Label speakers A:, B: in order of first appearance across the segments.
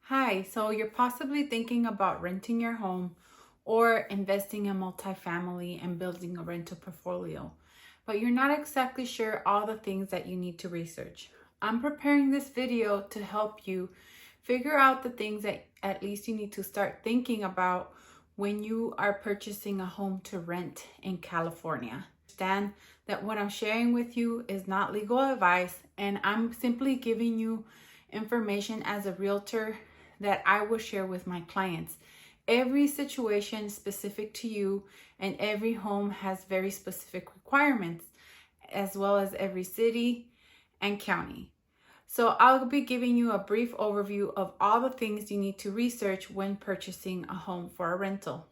A: Hi, so you're possibly thinking about renting your home or investing in multifamily and building a rental portfolio, but you're not exactly sure all the things that you need to research. I'm preparing this video to help you figure out the things that at least you need to start thinking about when you are purchasing a home to rent in California. Understand that what I'm sharing with you is not legal advice, and I'm simply giving you information as a realtor that I will share with my clients. Every situation is specific to you, and every home has very specific requirements, as well as every city and county. So I'll be giving you a brief overview of all the things you need to research when purchasing a home for a rental.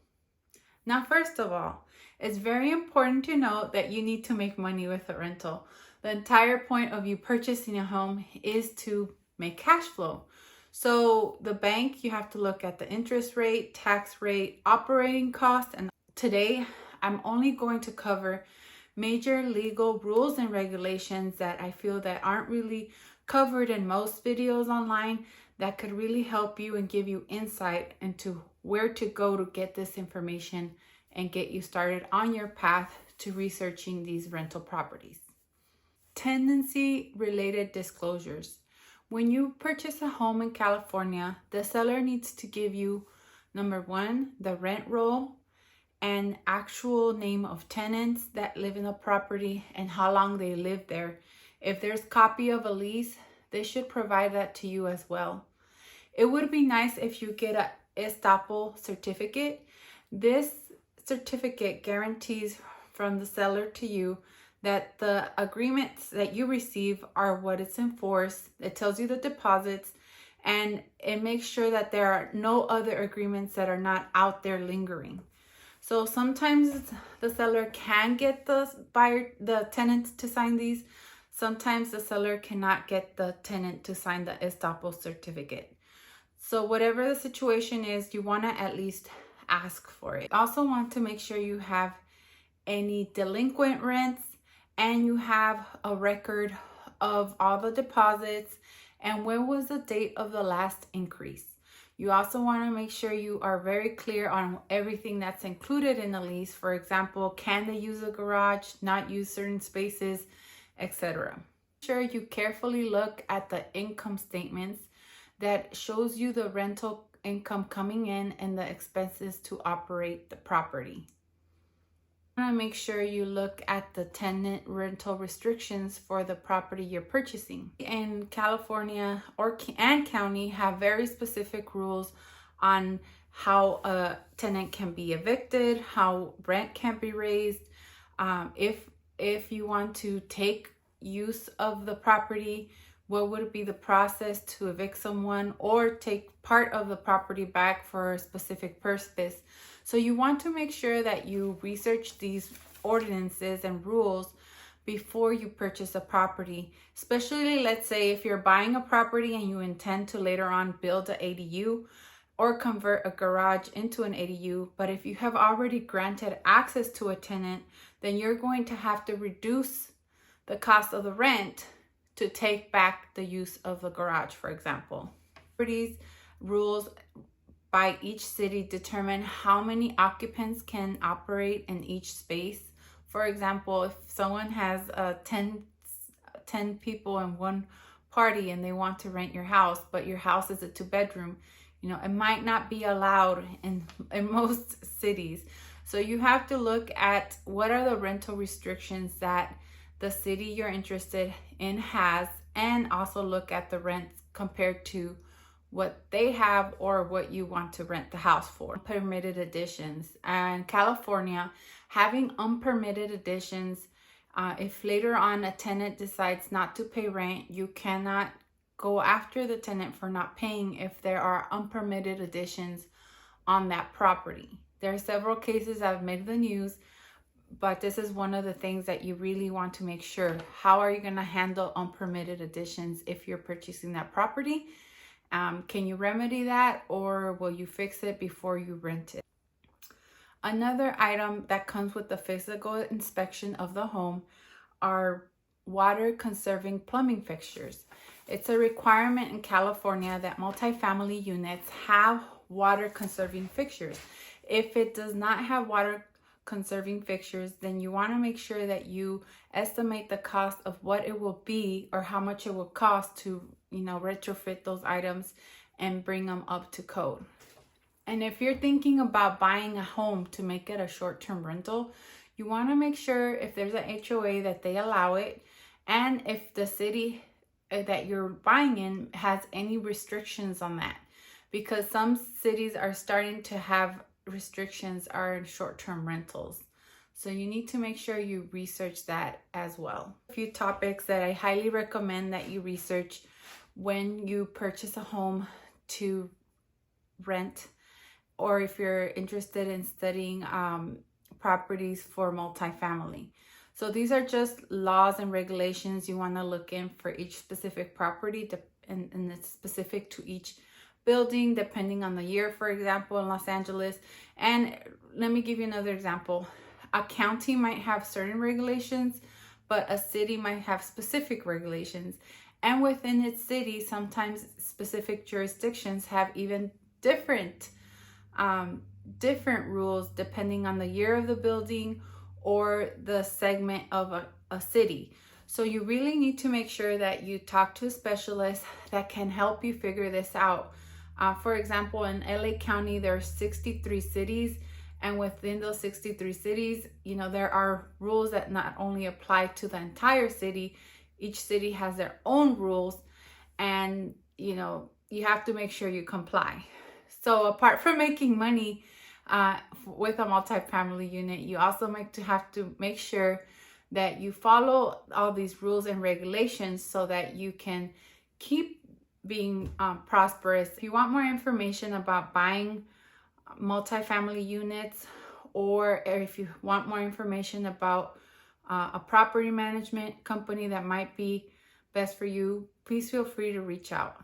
A: Now, first of all, it's very important to note that you need to make money with a rental. The entire point of you purchasing a home is to make cash flow. So the bank, you have to look at the interest rate, tax rate, operating costs, and today I'm only going to cover major legal rules and regulations that I feel that aren't really covered in most videos online that could really help you and give you insight into where to go to get this information and get you started on your path to researching these rental properties. Tenancy related disclosures. When you purchase a home in California, the seller needs to give you, number one, the rent roll and actual name of tenants that live in the property and how long they live there. If there's a copy of a lease, they should provide that to you as well. It would be nice if you get a estoppel certificate. This certificate guarantees from the seller to you that the agreements that you receive are what it's enforced. It tells you the deposits, and it makes sure that there are no other agreements that are not out there lingering. So sometimes the seller can get the tenant to sign these. Sometimes the seller cannot get the tenant to sign the estoppel certificate. So whatever the situation is, you want to at least ask for it. You also want to make sure you have any delinquent rents and you have a record of all the deposits and when was the date of the last increase. You also want to make sure you are very clear on everything that's included in the lease. For example, can they use a garage, not use certain spaces, etc. Make sure you carefully look at the income statements that shows you the rental income coming in and the expenses to operate the property. You want to make sure you look at the tenant rental restrictions for the property you're purchasing. In California and county have very specific rules on how a tenant can be evicted, how rent can be raised. If you want to take use of the property, what would be the process to evict someone or take part of the property back for a specific purpose. So you want to make sure that you research these ordinances and rules before you purchase a property. Especially, let's say if you're buying a property and you intend to later on build an ADU or convert a garage into an ADU, but if you have already granted access to a tenant, then you're going to have to reduce the cost of the rent to take back the use of the garage, for example. These rules by each city determine how many occupants can operate in each space. For example, if someone has 10 people in one party and they want to rent your house, but your house is a 2-bedroom, it might not be allowed in most cities. So you have to look at what are the rental restrictions that the city you're interested in has, and also look at the rents compared to what they have or what you want to rent the house for. Permitted additions. And California, having unpermitted additions, if later on a tenant decides not to pay rent, you cannot go after the tenant for not paying if there are unpermitted additions on that property. There are several cases that have made the news, but this is one of the things that you really want to make sure. How are you going to handle unpermitted additions if you're purchasing that property? Can you remedy that, or will you fix it before you rent it? Another item that comes with the physical inspection of the home are water conserving plumbing fixtures. It's a requirement in California that multifamily units have water conserving fixtures. If it does not have water conserving fixtures, then you want to make sure that you estimate the cost of what it will be or how much it will cost to, retrofit those items and bring them up to code. And if you're thinking about buying a home to make it a short-term rental, you want to make sure if there's an HOA that they allow it, and if the city that you're buying in has any restrictions on that, because some cities are starting to have restrictions are short-term rentals. So you need to make sure you research that as well. A few topics that I highly recommend that you research when you purchase a home to rent, or if you're interested in studying properties for multifamily. So these are just laws and regulations you want to look in for each specific property, and it's specific to each building depending on the year. For example, in Los Angeles, and let me give you another example. A county might have certain regulations, but a city might have specific regulations. And within its city, sometimes specific jurisdictions have even different rules depending on the year of the building or the segment of a city. So you really need to make sure that you talk to a specialist that can help you figure this out. For example, in LA County, there are 63 cities, and within those 63 cities, there are rules that not only apply to the entire city. Each city has their own rules, and you have to make sure you comply. So apart from making money with a multifamily unit, you also have to make sure that you follow all these rules and regulations so that you can keep being prosperous. If you want more information about buying multifamily units, or if you want more information about a property management company that might be best for you, please feel free to reach out.